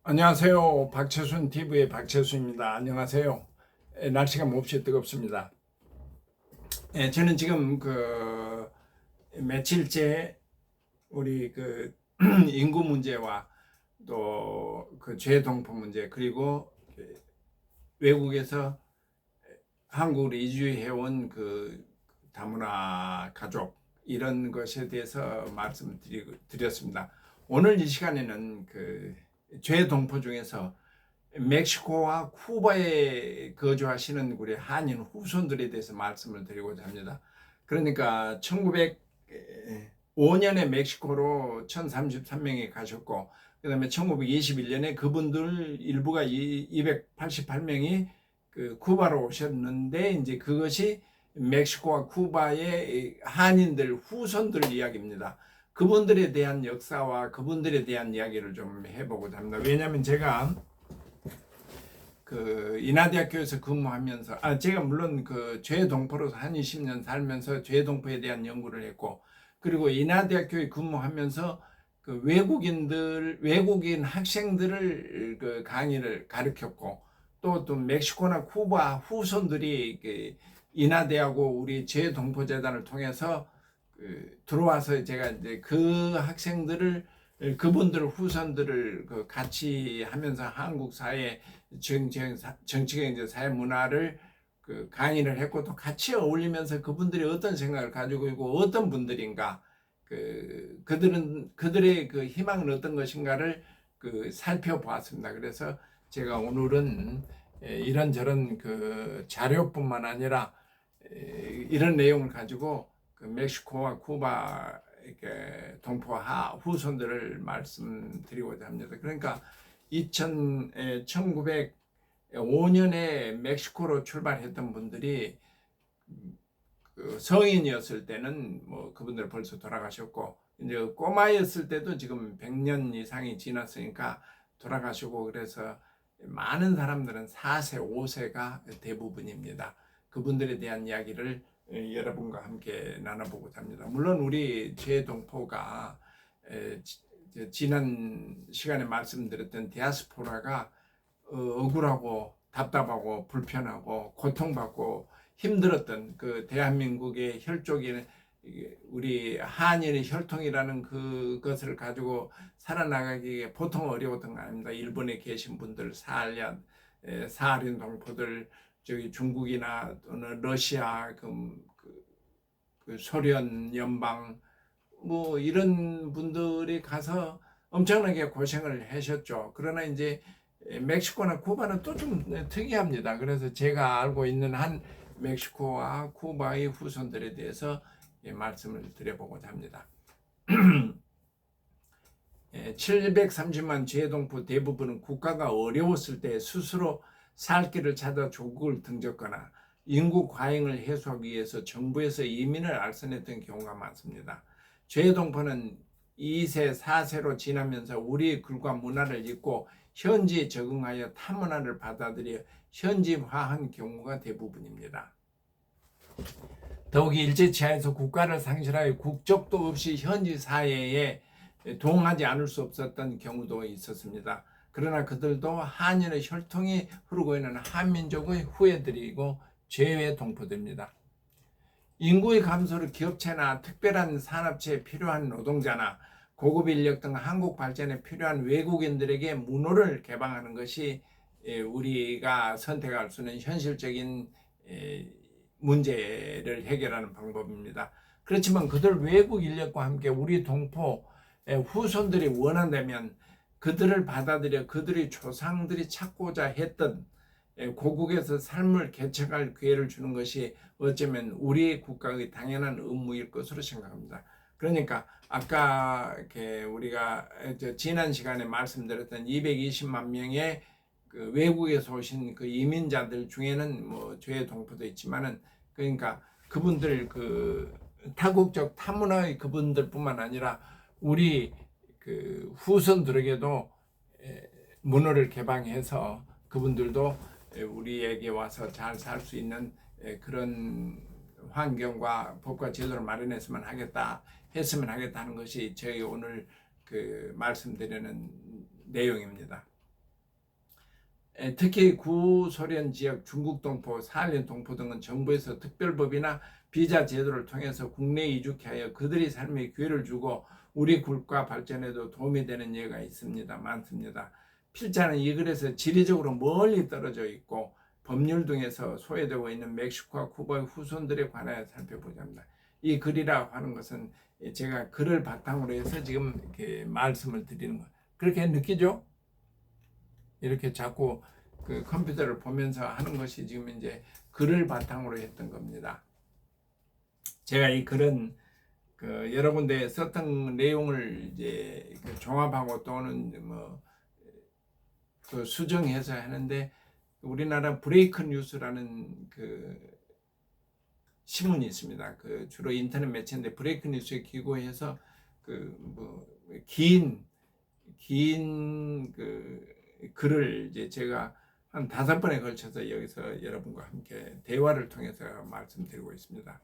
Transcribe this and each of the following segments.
안녕하세요. 박채순 TV의 박채순입니다. 안녕하세요. 날씨가 몹시 뜨겁습니다. 저는 지금 며칠째 우리 인구 문제와 또 그 재동포 문제, 그리고 외국에서 한국으로 이주해온 그 다문화 가족, 이런 것에 대해서 말씀드렸습니다. 오늘 이 시간에는 재동포 중에서 멕시코와 쿠바에 거주하시는 우리 한인 후손들에 대해서 말씀을 드리고자 합니다. 그러니까 1905년에 멕시코로 1033명이 가셨고, 그 다음에 1921년에 그분들 일부가 288명이 쿠바로 오셨는데, 이제 그것이 멕시코와 쿠바의 한인들 후손들 이야기입니다. 그분들에 대한 역사와 그분들에 대한 이야기를 좀 해보고자 합니다. 왜냐하면 제가 인하대학교에서 근무하면서, 제가 물론 재동포로서 한 20년 살면서 재동포에 대한 연구를 했고, 그리고 인하대학교에 근무하면서 외국인 학생들을 강의를 가르쳤고, 또 멕시코나 쿠바 후손들이 인하대하고 우리 재동포재단을 통해서 들어와서 제가 이제 그분들 후손들을 같이 하면서 한국 사회 정치, 경제, 사회 문화를 강의를 했고, 또 같이 어울리면서 그분들이 어떤 생각을 가지고 있고 어떤 분들인가, 그들의 희망은 어떤 것인가를 살펴보았습니다. 그래서 제가 오늘은 이런저런 자료뿐만 아니라 이런 내용을 가지고 멕시코와 쿠바 동포 후손들을 말씀드리고자 합니다. 그러니까 1905년에 멕시코로 출발했던 분들이 성인이었을 때는 그분들 벌써 돌아가셨고, 이제 꼬마였을 때도 지금 100년 이상이 지났으니까 돌아가시고, 그래서 많은 사람들은 4세, 5세가 대부분입니다. 그분들에 대한 이야기를 여러분과 함께 나눠보고자 합니다. 물론 우리 재동포가 지난 시간에 말씀드렸던 디아스포라가 억울하고 답답하고 불편하고 고통받고 힘들었던 대한민국의 혈족인 우리 한인의 혈통이라는 그것을 가지고 살아나가기에 보통 어려웠던 거 아닙니다. 일본에 계신 분들, 사할인 동포들, 저기 중국이나 또는 러시아, 소련 연방, 이런 분들이 가서 엄청나게 고생을 하셨죠. 그러나 이제 멕시코나 쿠바는 또 좀 특이합니다. 그래서 제가 알고 있는 한 멕시코와 쿠바의 후손들에 대해서 말씀을 드려보고자 합니다. 730만 재동포 대부분은 국가가 어려웠을 때 스스로 살 길을 찾아 조국을 등졌거나 인구 과잉을 해소하기 위해서 정부에서 이민을 알선했던 경우가 많습니다. 재동포는 2세, 4세로 지나면서 우리의 글과 문화를 잊고 현지에 적응하여 타문화를 받아들여 현지화한 경우가 대부분입니다. 더욱이 일제치하에서 국가를 상실하여 국적도 없이 현지 사회에 동하지 않을 수 없었던 경우도 있었습니다. 그러나 그들도 한인의 혈통이 흐르고 있는 한민족의 후예들이고 재외동포들입니다. 인구의 감소로 기업체나 특별한 산업체에 필요한 노동자나 고급 인력 등 한국 발전에 필요한 외국인들에게 문호를 개방하는 것이 우리가 선택할 수 있는 현실적인 문제를 해결하는 방법입니다. 그렇지만 그들 외국 인력과 함께 우리 동포 후손들이 원한다면 그들을 받아들여 그들의 조상들이 찾고자 했던 고국에서 삶을 개척할 기회를 주는 것이 어쩌면 우리 국가의 당연한 의무일 것으로 생각합니다. 그러니까 아까 우리가 지난 시간에 말씀드렸던 220만 명의 외국에서 오신 이민자들 중에는 재동포도 있지만은, 그러니까 그분들 타국적 타문화의 그분들뿐만 아니라 우리 후손들에게도 문호를 개방해서 그분들도 우리에게 와서 잘 살 수 있는 그런 환경과 법과 제도를 마련했으면 하겠다는 것이 저희 오늘 말씀드리는 내용입니다. 특히 구소련 지역 중국 동포, 사할린 동포 등은 정부에서 특별법이나 비자 제도를 통해서 국내에 이주케 하여 그들의 삶에 기회를 주고 우리 국가 발전에도 도움이 되는 예가 있습니다. 많습니다. 필자는 이 글에서 지리적으로 멀리 떨어져 있고 법률 등에서 소외되고 있는 멕시코와 쿠바의 후손들에 관하여 살펴보자 합니다. 이 글이라고 하는 것은 제가 글을 바탕으로 해서 지금 이렇게 말씀을 드리는 거예요. 그렇게 느끼죠? 이렇게 자꾸 그 컴퓨터를 보면서 하는 것이 지금 이제 글을 바탕으로 했던 겁니다. 제가 이 글은 그 여러 군데 썼던 내용을 이제 종합하고 또는 그 수정해서 하는데 우리나라 브레이크 뉴스라는 그 신문이 있습니다. 그 주로 인터넷 매체인데 브레이크 뉴스에 기고해서 긴 그 글을 이제 제가 한 5번에 걸쳐서 여기서 여러분과 함께 대화를 통해서 말씀드리고 있습니다.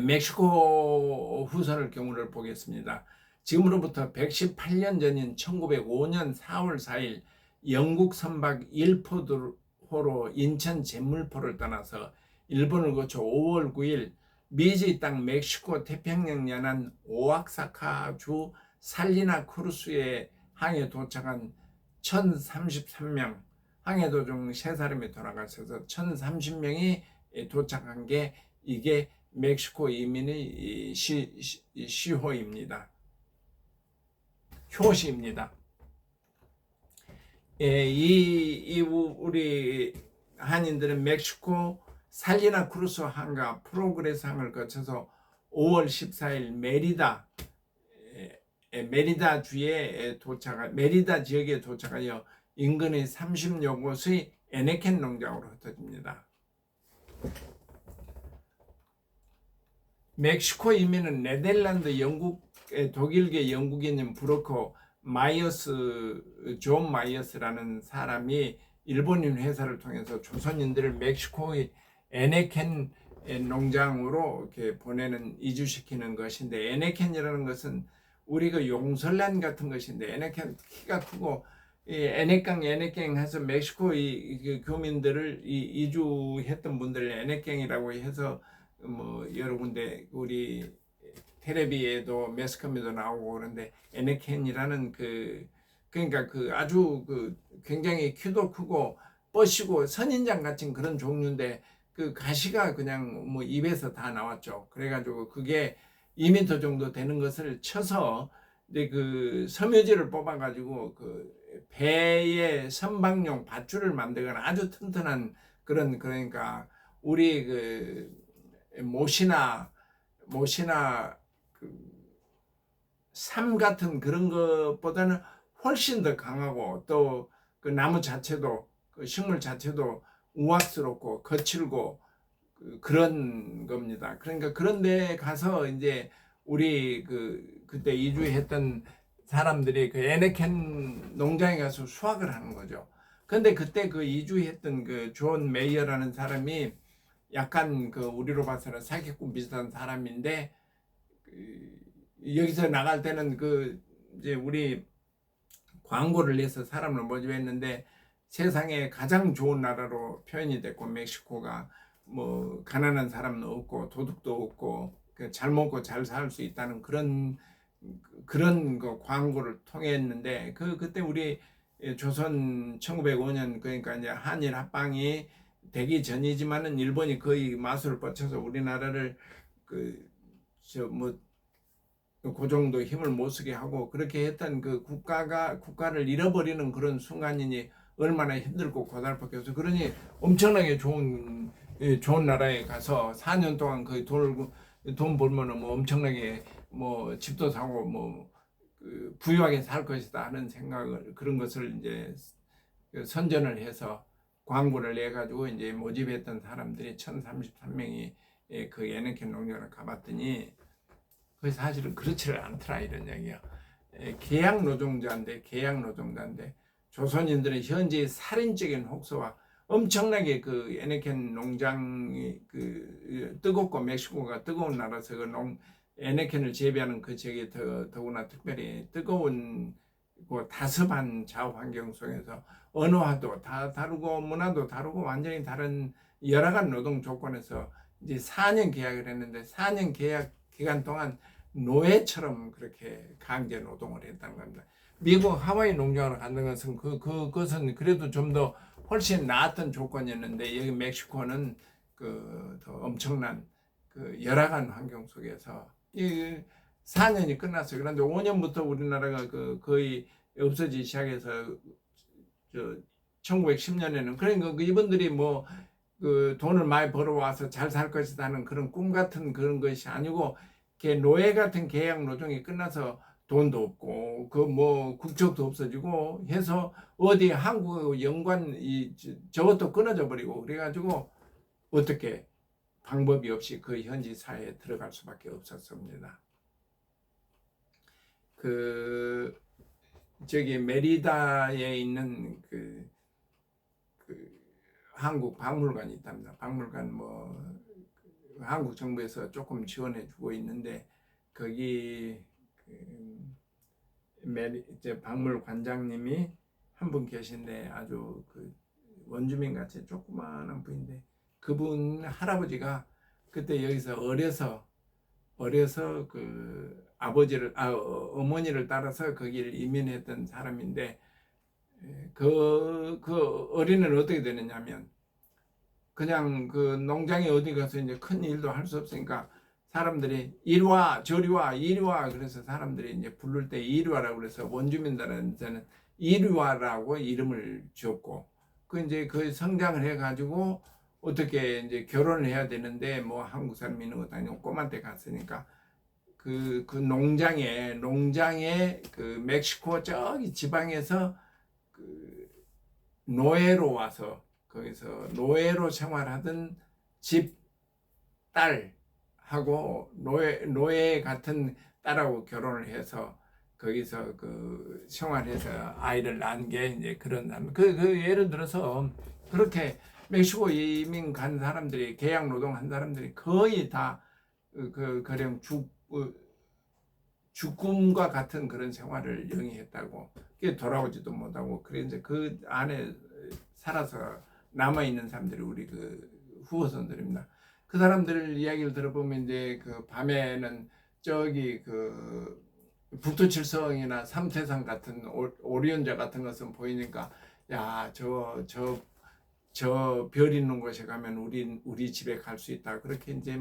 멕시코 후손의 경우를 보겠습니다. 지금으로부터 118년 전인 1905년 4월 4일 영국 선박 1포로로 인천 제물포를 떠나서 일본을 거쳐 5월 9일 미지 땅 멕시코 태평양 연안 오아사카주 살리나 크루스에 항해 도착한 1033명, 항해 도중 3사람이 돌아가셔서 1030명이 도착한 게 이게 멕시코 이민의 시호입니다. 효시입니다. 우리 한인들은 멕시코 살리나 크루스 항과 프로그레스 항을 거쳐서 5월 14일 메리다 지역에 도착하여 인근의 30여 곳의 에네켄 농장으로 흩어집니다. 멕시코 이민은 네덜란드, 영국, 독일계 영국인인 브로커 존 마이어스라는 사람이 일본인 회사를 통해서 조선인들을 멕시코의 에네켄 농장으로 이렇게 이주시키는 것인데, 에네켄이라는 것은 우리 그 용설란 같은 것인데, 에네켄 키가 크고 에네강 해서 멕시코 그 교민들을 이주했던 분들을 에네강이라고 해서 여러 군데 우리 텔레비에도 매스컴에도 나오고 그런데 에네켄이라는 그러니까 아주 굉장히 키도 크고 뻗시고 선인장 같은 그런 종류인데 그 가시가 그냥 입에서 다 나왔죠. 그래가지고 그게 2m 정도 되는 것을 쳐서 이제 그 섬유질을 뽑아가지고 그 배의 선박용 밧줄을 만들거나 아주 튼튼한 그러니까 우리 못이나 삶 같은 그런 것보다는 훨씬 더 강하고 또 그 나무 자체도 그 식물 자체도 우악스럽고 거칠고 그런 겁니다. 그러니까 그런 데 가서 이제 우리 그때 이주했던 사람들이 그 에네켄 농장에 가서 수확을 하는 거죠. 근데 그때 그 이주했던 그 존 메이어라는 사람이 약간 우리로 봐서는 사기꾼 비슷한 사람인데 여기서 나갈 때는 이제 우리 광고를 내서 사람을 모집했는데 세상에 가장 좋은 나라로 표현이 됐고 멕시코가 가난한 사람은 없고 도둑도 없고 잘 먹고 잘 살 수 있다는 그런 그 광고를 통했는데 그때 우리 조선 1905년 그러니까 이제 한일 합방이 되기 전이지만은 일본이 거의 마술을 뻗쳐서 우리나라를 그 정도 힘을 못 쓰게 하고 그렇게 했던 그 국가를 잃어버리는 그런 순간이니 얼마나 힘들고 고달팠겠어. 그러니 엄청나게 좋은 나라에 가서 4년 동안 거의 돈 벌면은 엄청나게 집도 사고 부유하게 살 것이다 하는 생각을 그런 것을 이제 선전을 해서 광고를 내 가지고 이제 모집했던 사람들이 1033명이 그 에네켄 농장을 가봤더니 그 사실은 그렇지를 않더라 이런 얘기야. 계약 노동자인데 조선인들은 현재의 살인적인 혹사와 엄청나게 그 에네켄 농장이 뜨겁고 멕시코가 뜨거운 나라서 에네켄을 재배하는 그 지역이 더구나 특별히 뜨거운 다습한 자업 환경 속에서 언어화도 다 다르고 문화도 다르고 완전히 다른 여러 가지 노동 조건에서 이제 4년 계약을 했는데 4년 계약 기간 동안 노예처럼 그렇게 강제 노동을 했다는 겁니다. 미국 하와이 농장으로 간다는 것은 그것은 그래도 좀 더 훨씬 나았던 조건이었는데 여기 멕시코는 더 엄청난 열악한 환경 속에서 이 4년이 끝났어요. 그런데 5년부터 우리나라가 거의 없어지기 시작해서 1910년에는 그러니까 이분들이 돈을 많이 벌어와서 잘 살 것이다 하는 그런 꿈 같은 그런 것이 아니고 노예 같은 계약 노동이 끝나서 돈도 없고 국적도 없어지고 해서 어디 한국 연관 저것도 끊어져 버리고 그래가지고 어떻게 방법이 없이 그 현지 사회에 들어갈 수밖에 없었습니다. 저기 메리다에 있는 한국 박물관이 있답니다. 박물관 한국 정부에서 조금 지원해 주고 있는데 거기 박물관장님이 한 분 계신데 아주 원주민 같이 조그마한 분인데 그분 할아버지가 그때 여기서 어려서 어머니를 따라서 거기를 이민했던 사람인데 그 어린이는 어떻게 되느냐면 그냥 농장에 어디 가서 이제 큰 일도 할 수 없으니까 사람들이 이리 와 저리 와 이리 와 그래서 사람들이 이제 부를 때 이리 와라고 그래서 원주민들한테는 이리 와라고 이름을 지었고 이제 성장을 해가지고 어떻게 이제 결혼을 해야 되는데 한국 사람 있는 것도 아니고 꼬마한테 갔으니까 농장에 멕시코 저기 지방에서 노예로 와서 거기서 노예로 생활하던 집 딸하고 노예 같은 딸하고 결혼을 해서 거기서 생활해서 아이를 낳은 게 이제 그런 예를 들어서 그렇게 멕시코 이민 간 사람들이 계약 노동한 사람들이 거의 다 그냥 죽음과 같은 그런 생활을 영위했다고 돌아오지도 못하고 그래서 그 안에 살아서 남아 있는 사람들이 우리 후어선들입니다. 그 사람들 이야기를 들어보면 이제 밤에는 저기 북두칠성이나 삼태산 같은 오리온자 같은 것은 보이니까 야 저 별 있는 곳에 가면 우리 집에 갈 수 있다. 그렇게 이제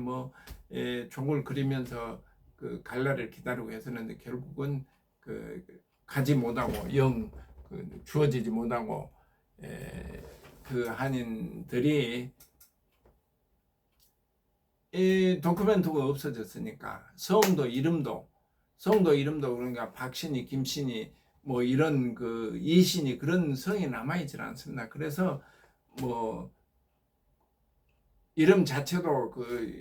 종을 그리면서 갈날을 기다리고 했었는데 결국은 가지 못하고 주어지지 못하고 한인들이 도큐멘트가 없어졌으니까 성도 이름도 그러니까 박신이 김신이 이런 이신이 그런 성이 남아있지 않습니다. 그래서 이름 자체도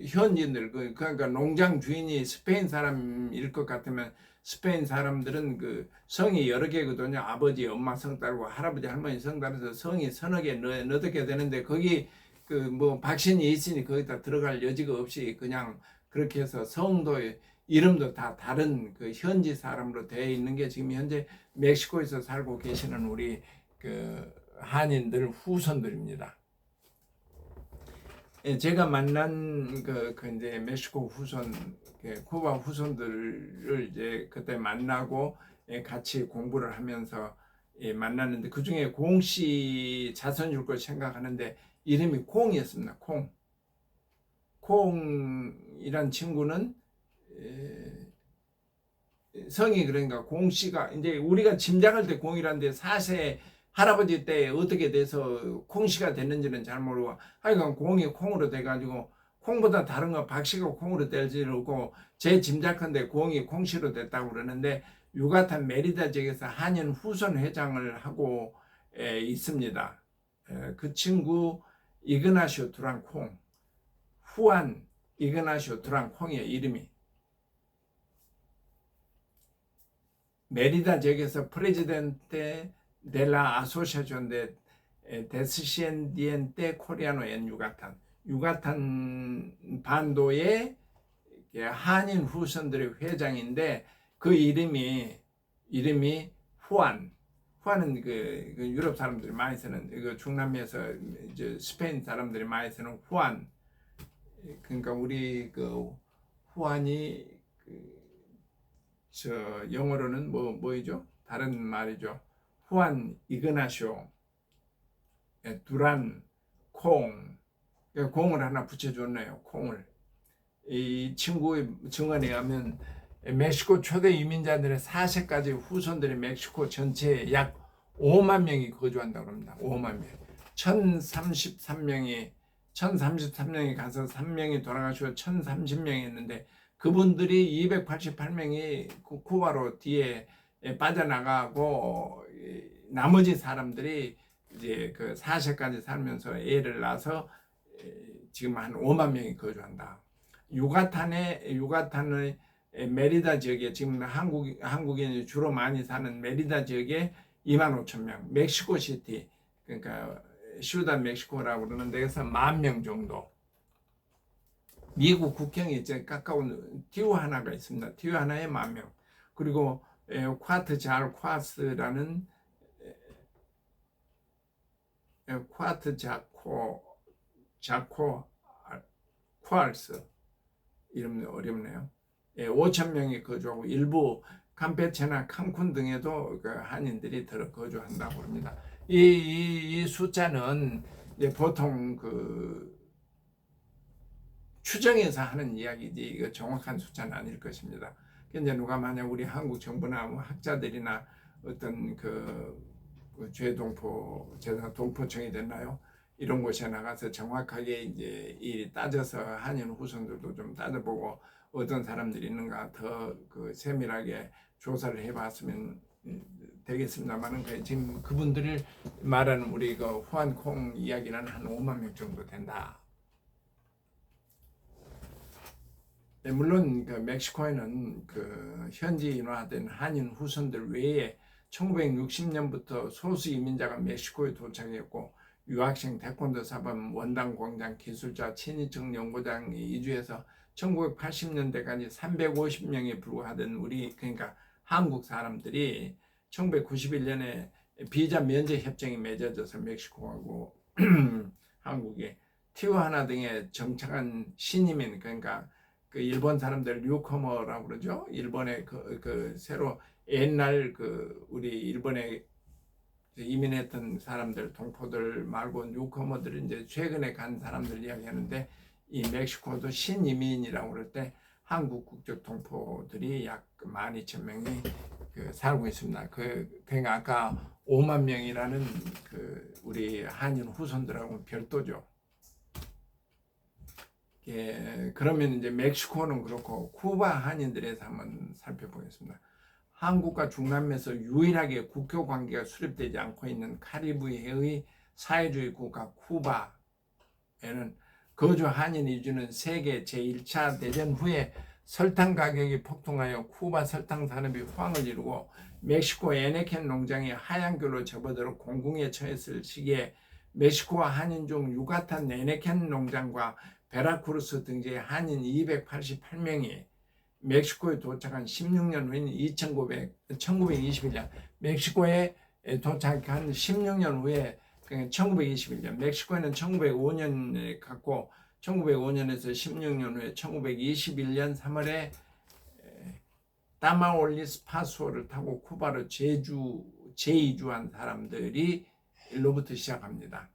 현지인들 그러니까 농장 주인이 스페인 사람일 것 같으면 스페인 사람들은 성이 여러 개거든요. 아버지, 엄마 성 따르고 할아버지, 할머니 성 따라서 성이 서너 개 넣게 되는데 거기 박신이 있으니 거기다 들어갈 여지가 없이 그냥 그렇게 해서 성도 이름도 다 다른 현지 사람으로 되어 있는 게 지금 현재 멕시코에서 살고 계시는 우리 한인들 후손들입니다. 제가 만난 이제 멕시코 후손, 쿠바 후손들을 이제 그때 만나고 같이 공부를 하면서 만났는데 그 중에 공씨 자손일 걸 생각하는데 이름이 콩이었습니다. 콩이란 친구는 성이 그러니까 공씨가 이제 우리가 짐작할 때 공이란데 4세 할아버지 때 어떻게 돼서 콩씨가 됐는지는 잘 모르고 하여간 공이 콩으로 돼가지고 콩보다 다른 거 박씨가 콩으로 될지는 없고 제 짐작한데 공이 콩씨로 됐다고 그러는데 유가탄 메리다 지역에서 한인 후손 회장을 하고 있습니다. 그 친구 이그나시오 두랑콩, 후안 이그나시오 두랑콩이에요. 이름이. 메리다 지역에서 프레지덴테 델라 아소시아ción de descendiente coreano en 유가탄 반도의 한인 후손들의 회장인데 그 이름이 후안은 그 유럽 사람들이 많이 쓰는 그 중남미에서 이제 스페인 사람들이 많이 쓰는 후안. 그러니까 우리 그 후안이 저 영어로는 뭐이죠? 다른 말이죠. 후안 이그나쇼, 두란, 콩. 공을 하나 붙여줬네요. 콩을. 이 친구의 증언에 의하면 멕시코 초대 이민자들의 4세까지 후손들이 멕시코 전체에 약 5만 명이 거주한다고 합니다. 5만 명. 1033명이 가서 3명이 돌아가시고 1030명이 있는데 그분들이 288명이 쿠바로 뒤에 빠져나가고 나머지 사람들이 이제 그 4세까지 살면서 애를 낳아서 지금 한 5만 명이 거주한다. 유가탄의 메리다 지역에 지금 한국인이 주로 많이 사는 메리다 지역에 2만 5천 명, 멕시코 시티 그러니까 시우다 멕시코라고 그러는 데에서 10,000명 정도. 미국 국경에 이제 가까운 티우하나가 있습니다. 티우하나에 10,000명. 그리고 콰트자코라는 콰르스 이름 어렵네요. 5,000명이 거주하고 일부 campeche나 칸쿤 등에도 그 한인들이 들어 거주한다고 합니다. 이 숫자는 이제 보통 그 추정해서 하는 이야기지 이거 정확한 숫자는 아닐 것입니다. 이제 누가 만약 우리 한국 정부나 뭐 학자들이나 어떤 그 동포청이 됐나요? 이런 곳에 나가서 정확하게 이제 이 따져서 한인 후손들도 좀 따져보고 어떤 사람들이 있는가 더 그 세밀하게 조사를 해봤으면 되겠습니다만은 지금 그분들을 말하는 우리 그 후안콩 이야기는 한 5만 명 정도 된다. 네, 물론 그 멕시코에는 그 현지인화된 한인 후손들 외에 1960년부터 소수 이민자가 멕시코에 도착했고 유학생, 태권도 사범, 원당 공장, 기술자, 친인척 연구장이 이주해서 1980년대까지 350명에 불과하던 우리 그러니까 한국 사람들이 1991년에 비자 면제 협정이 맺어져서 멕시코하고 한국에 티후아나 등에 정착한 신이민 그러니까 그 일본 사람들 뉴커머라고 그러죠. 일본에 그 새로 옛날 그 우리 일본에 이민했던 사람들 동포들 말고 뉴커머들 이제 최근에 간 사람들 이야기하는데 이 멕시코도 신이민이라고 그럴 때 한국 국적 동포들이 약 12,000명이 그 살고 있습니다. 그러니까 아까 5만 명이라는 그 우리 한인 후손들하고 별도죠. 그러면 이제 멕시코는 그렇고 쿠바 한인들에서 한번 살펴보겠습니다. 한국과 중남미에서 유일하게 국교 관계가 수립되지 않고 있는 카리브해의 사회주의 국가 쿠바에는 거주 한인 이주는 세계 제1차 대전 후에 설탕 가격이 폭등하여 쿠바 설탕 산업이 호황을 이루고 멕시코 에네켄 농장이 하얀귤로 접어들어 공궁에 처했을 시기에 멕시코와 한인 중 유가탄 에네켄 농장과 베라크루스 등지의 한인 288명이 멕시코에 도착한 16년 후인 1921년 멕시코에 도착한 16년 후에 1921년 멕시코에는 1905년에 갔고 1905년에서 16년 후에 1921년 3월에 타마올리스 파수호를 타고 쿠바로 재이주한 사람들이 일로부터 시작합니다.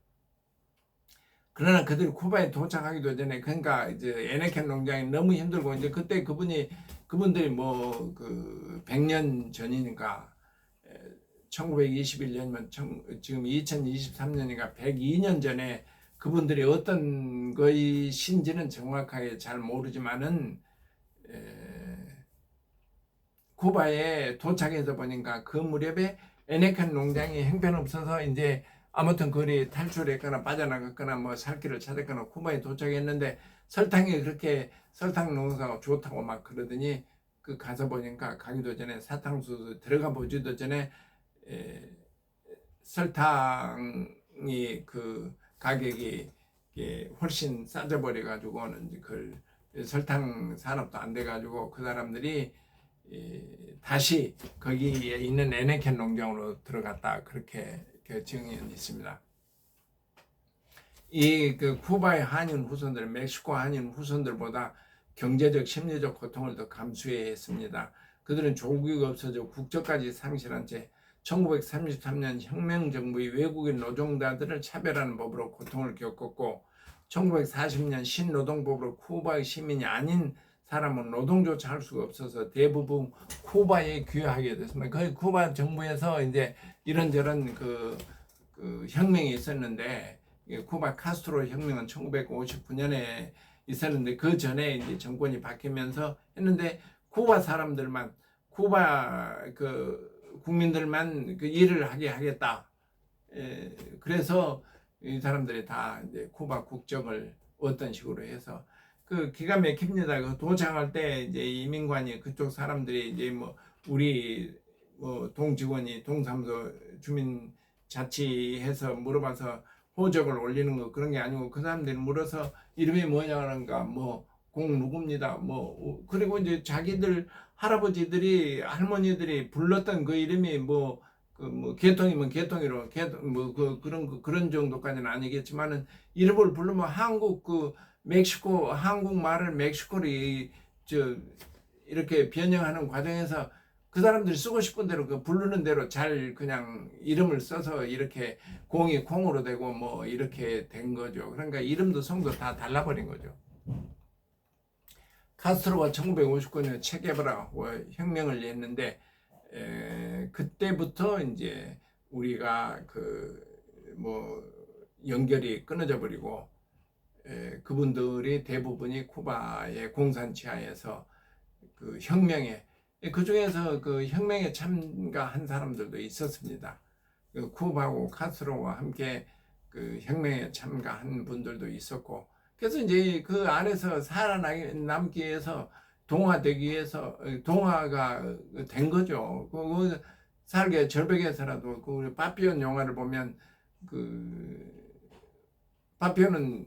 그러나 그들이 쿠바에 도착하기도 전에 그러니까 이제 에네켄 농장이 너무 힘들고 이제 그때 그분들이 뭐 그 100년 전이니까 1921년이면 지금 2023년이니까 102년 전에 그분들이 어떤 것인지는 정확하게 잘 모르지만은 쿠바에 도착해서 보니까 그 무렵에 에네켄 농장이 형편없어서 이제 아무튼 거리 탈출했거나 빠져나갔거나 뭐 살 길을 찾았거나 쿠바에 도착했는데 설탕이 그렇게 설탕 농사가 좋다고 막 그러더니 그 가서 보니까 가기도 전에 사탕수수 들어가 보지도 전에 설탕이 그 가격이 훨씬 싸져 버려 가지고는 그 설탕 산업도 안 돼 가지고 그 사람들이 다시 거기에 있는 에네켄 농장으로 들어갔다 그렇게 증언이 있습니다. 이 그 쿠바의 한인 후손들, 멕시코 한인 후손들보다 경제적, 심리적 고통을 더 감수해야 했습니다. 그들은 조국이 없어져 국적까지 상실한 채 1933년 혁명정부의 외국인 노동자들을 차별하는 법으로 고통을 겪었고 1940년 신노동법으로 쿠바의 시민이 아닌 사람은 노동조차 할 수가 없어서 대부분 쿠바에 귀화하게 됐습니다. 거의 쿠바 정부에서 이제 이런저런 그 혁명이 있었는데 쿠바 카스트로 혁명은 1959년에 있었는데 그 전에 이제 정권이 바뀌면서 했는데 쿠바 사람들만 쿠바 그 국민들만 그 일을 하게 하겠다. 그래서 이 사람들이 다 이제 쿠바 국적을 어떤 식으로 해서 그 기가 막힙니다. 그 도착할 때 이제 이민관이 그쪽 사람들이 이제 뭐 우리 뭐 동직원이 동사무소 주민자치해서 물어봐서 호적을 올리는 거 그런 게 아니고 그 사람들이 물어서 이름이 뭐냐는가 뭐 공 누굽니다 뭐 그리고 이제 자기들 할아버지들이 할머니들이 불렀던 그 이름이 뭐 그 뭐 개통이면 개통이로 개통 뭐 그 그런 정도까지는 아니겠지만은 이름을 부르면 한국 그 멕시코 한국 말을 멕시코로 저 이렇게 변형하는 과정에서 그 사람들이 쓰고 싶은 대로 그 부르는 대로 잘 그냥 이름을 써서 이렇게 공이 콩으로 되고 뭐 이렇게 된 거죠. 그러니까 이름도 성도 다 달라버린 거죠. 카스트로가 1959년에 체게바라고 혁명을 냈는데 그때부터 이제 우리가 그 뭐 연결이 끊어져 버리고 그분들이 대부분이 쿠바의 공산치하에서 그 혁명에 그 중에서 그 혁명에 참가한 사람들도 있었습니다. 그 쿠바하고 카스트로와 함께 그 혁명에 참가한 분들도 있었고, 그래서 이제 그 안에서 살아남기 위해서 동화되기 위해서 동화가 된 거죠. 그 살게 절벽에서라도 그 파피온 영화를 보면 그 파피온은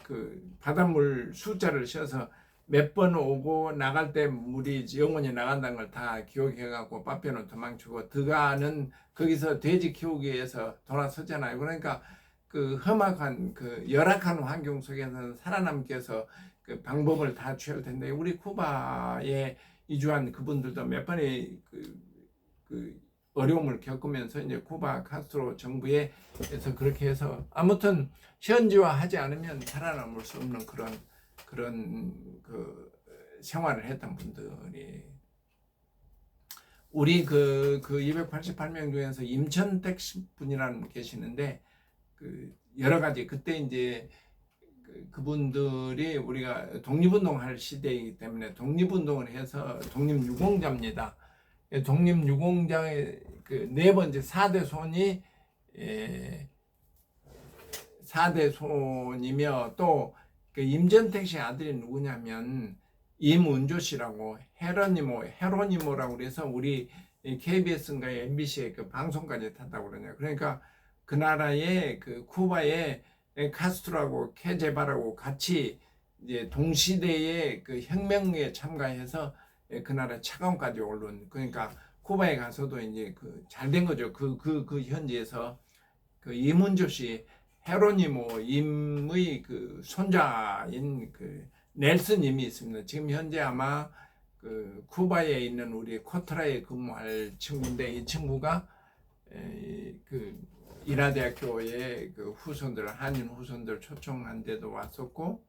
그 바닷물 숫자를 씌어서 몇 번 오고 나갈 때 물이 영원히 나간다는 걸 다 기억해갖고 파피온은 도망치고 드가는 거기서 돼지 키우기 위해서 돌아서잖아요. 그러니까 그 험악한 그 열악한 환경 속에서 살아남기 위해서 그 방법을 다 취할 텐데 우리 쿠바에 이주한 그분들도 몇 번의 그 어려움을 겪으면서 이제 쿠바 카스트로 정부에서 그렇게 해서 아무튼 현지화하지 않으면 살아남을 수 없는 그런 그 생활을 했던 분들이 우리 그 288명 중에서 임천택 분이라는 분 계시는데 그 여러 가지 그때 이제 그분들이 우리가 독립운동할 시대이기 때문에 독립운동을 해서 독립유공자입니다. 독립유공자의 그 네 번째 4대 손이 4대 손이며 또 그 임전택 씨 아들이 누구냐면 임은조 씨라고 헤로니모라고 그래서 우리 KBS인가 MBC의 그 방송까지 탔다고 그러냐. 그러니까 그 나라의 그 쿠바의 카스트로하고 케제바라고 같이 이제 동시대의 그 혁명에 참가해서 그 나라 차관까지 오른 그러니까 쿠바에 가서도 이제 그 잘 된 거죠. 그 현지에서 그 임은조 씨 헤로니모 임의 그 손자인 그 넬슨 임이 있습니다. 지금 현재 아마 그 쿠바에 있는 우리 코트라에 근무할 친구인데 이 친구가 그 이라대학교의 그 후손들 한인 후손들 초청한 데도 왔었고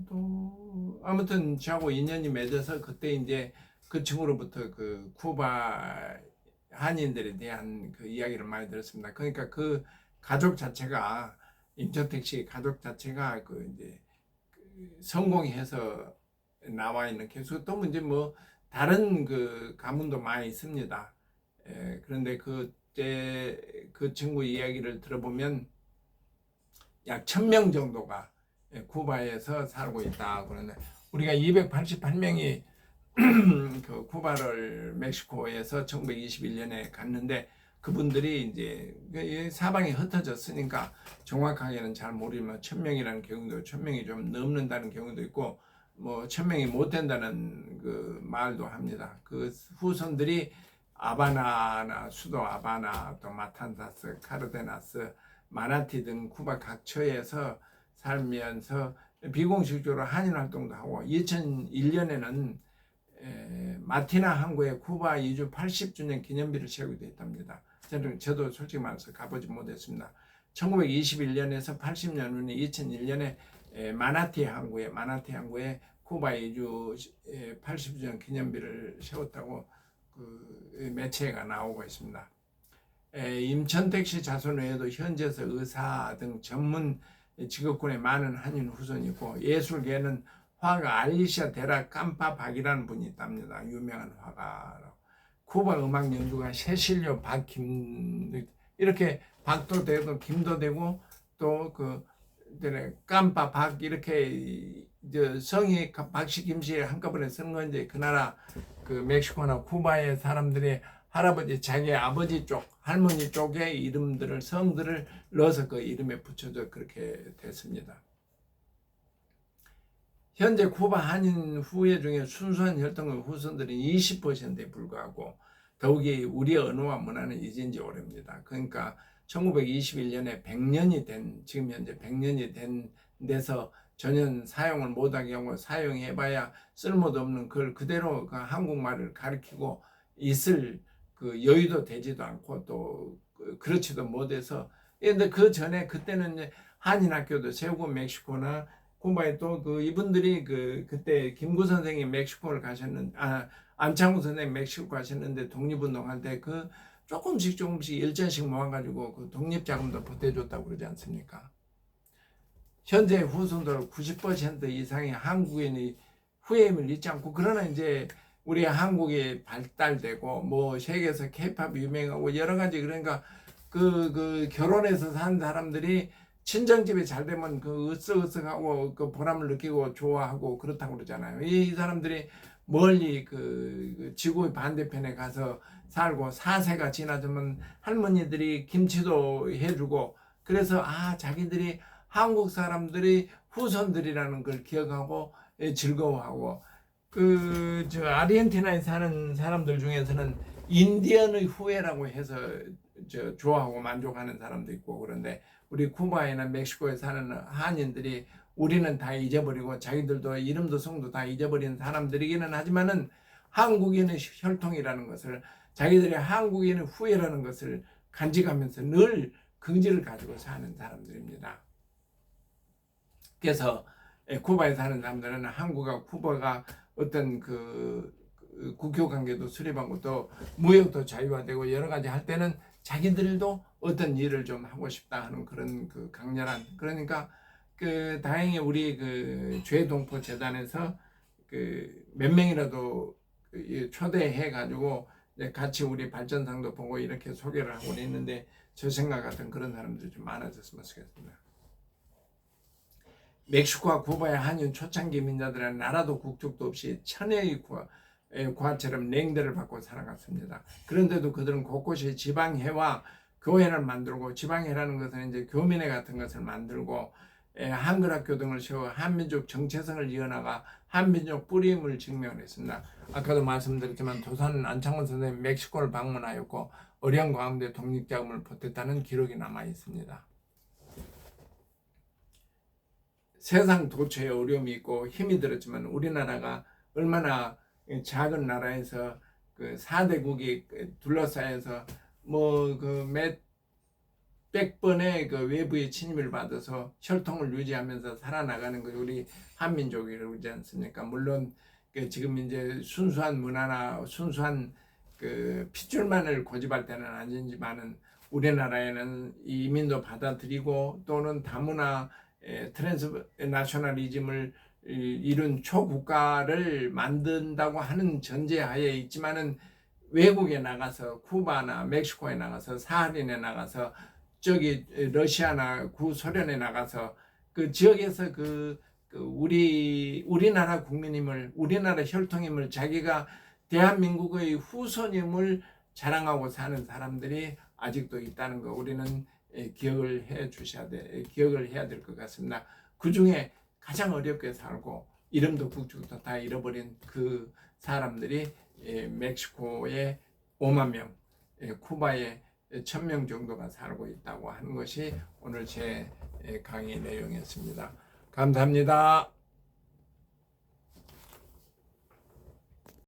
또 아무튼 저하고 인연이 맺어서 그때 이제 그 친구로부터 그 쿠바 한인들에 대한 그 이야기를 많이 들었습니다. 그러니까 그 가족 자체가 임천택 씨 가족 자체가 그 이제 성공해서 나와 있는 계속 또 이제 뭐 다른 그 가문도 많이 있습니다. 그런데 그때 그 친구 이야기를 들어보면 약 1000명 정도가 쿠바에서 살고 있다. 그런데 우리가 288명이 그 쿠바를 멕시코에서 1921년에 갔는데 그분들이 이제 사방이 흩어졌으니까 정확하게는 잘 모르지만 1000명이라는 경우도 1000명이 좀 넘는다는 경우도 있고 뭐 1000명이 못 된다는 그 말도 합니다. 그 후손들이 아바나나 수도 아바나 또 마탄사스, 카르데나스, 마나티 등 쿠바 각처에서 살면서 비공식적으로 한인 활동도 하고 2001년에는 마티나 항구에 쿠바 이주 80주년 기념비를 세우기도 했답니다. 저도 솔직히 말해서 가보지 못했습니다. 1921년에서 80년 후에 2001년에 마나티 항구에 쿠바 이주 80주년 기념비를 세웠다고 그 매체가 나오고 있습니다. 임천택 씨 자손 외에도 현지에서 의사 등 전문 직업군에 많은 한인 후손이 있고 예술계는 화가 알리시아 데라 깜파박이라는 분이 있답니다. 유명한 화가라고. 쿠바 음악 연주가 세실료 박김 이렇게 박도 되고 김도 되고 또 그 깜파박 이렇게 성이 박씨 김씨 한꺼번에 쓰는 건데 그 나라 그 멕시코나 쿠바의 사람들이 할아버지 자기 아버지 쪽 할머니 쪽의 이름들을 성들을 넣어서 그 이름에 붙여져 그렇게 됐습니다. 현재 쿠바 한인 후예 중에 순수한 혈통의 후손들이 20%에 불과하고 더욱이 우리 언어와 문화는 잊은 지 오래입니다. 그러니까 1921년에 100년이 된 지금 현재 100년이 된 데서 전혀 사용을 못하게 하고 사용해봐야 쓸모도 없는 그걸 그대로 그 한국말을 가르치고 있을 그 여유도 되지도 않고 또 그렇지도 못해서 근데 그 전에 그때는 이제 한인 학교도 세우고 멕시코나 쿠바에 또 그 이분들이 그때 김구 선생이 멕시코를 가셨는데 안창호 선생이 멕시코 가셨는데 독립운동할 때 그 조금씩 일전씩 모아가지고 그 독립자금도 보태줬다고 그러지 않습니까? 현재 후손들 90% 이상의 한국인이 후예임을 잊지 않고 그러나 이제 우리 한국이 발달되고 뭐 세계에서 케이팝이 유명하고 여러 가지 그러니까 그 결혼해서 산 사람들이 친정집이 잘 되면 그 으쓱으쓱하고 그 보람을 느끼고 좋아하고 그렇다고 그러잖아요. 이 사람들이 멀리 그 지구의 반대편에 가서 살고 4세가 지나면 할머니들이 김치도 해주고 그래서 자기들이 한국 사람들이 후손들이라는 걸 기억하고 즐거워하고 저 아르헨티나에 사는 사람들 중에서는 인디언의 후예라고 해서 좋아하고 만족하는 사람도 있고 그런데 우리 쿠바이나 멕시코에 사는 한인들이 우리는 다 잊어버리고 자기들도 이름도 성도 다 잊어버린 사람들이기는 하지만은 한국인의 혈통이라는 것을 자기들이 한국인의 후예라는 것을 간직하면서 늘 긍지를 가지고 사는 사람들입니다. 그래서 쿠바에 사는 사람들은 한국과 쿠바가 어떤 그 국교 관계도 수립하고 또 무역도 자유화되고 여러 가지 할 때는 자기들도 어떤 일을 좀 하고 싶다 하는 그런 그 강렬한 그러니까 다행히 우리 죄동포 재단에서 몇 명이라도 초대해 가지고 같이 우리 발전상도 보고 이렇게 소개를 하고 있는데 저 생각 같은 그런 사람들이 좀 많아졌으면 좋겠습니다. 멕시코와 쿠바의 한인 초창기 민자들은 나라도 국적도 없이 천혜의 구하처럼 냉대를 받고 살아갔습니다. 그런데도 그들은 곳곳이 지방회와 교회를 만들고 지방회라는 것은 이제 교민회 같은 것을 만들고 한글학교 등을 세워 한민족 정체성을 이어나가 한민족 뿌림을 증명했습니다. 아까도 말씀드렸지만 도산 안창원 선생님 멕시코를 방문하였고 어려운 가운데 독립자금을 보탰다는 기록이 남아 있습니다. 세상 도처에 어려움이 있고 힘이 들었지만 우리나라가 얼마나 작은 나라에서 그 4대국이 둘러싸여서 몇 번의 그 외부의 침입을 받아서 혈통을 유지하면서 살아나가는 것 우리 한민족이라고 그러지 않습니까? 물론 지금 이제 순수한 문화나 순수한 그 핏줄만을 고집할 때는 아니지만은 우리나라에는 이민도 받아들이고 또는 다문화 트랜스나셔널리즘을 이룬 초국가를 만든다고 하는 전제하에 있지만은 외국에 나가서 쿠바나 멕시코에 나가서 사하린에 나가서 저기 러시아나 구소련에 나가서 그 지역에서 우리나라 국민임을 우리나라 혈통임을 자기가 대한민국의 후손임을 자랑하고 사는 사람들이 아직도 있다는 거 우리는 기억을 해야 될 것 같습니다. 그 중에 가장 어렵게 살고 이름도 국적도 다 잃어버린 그 사람들이 멕시코에 5만 명, 쿠바에 1,000명 정도가 살고 있다고 하는 것이 오늘 제 강의 내용이었습니다. 감사합니다.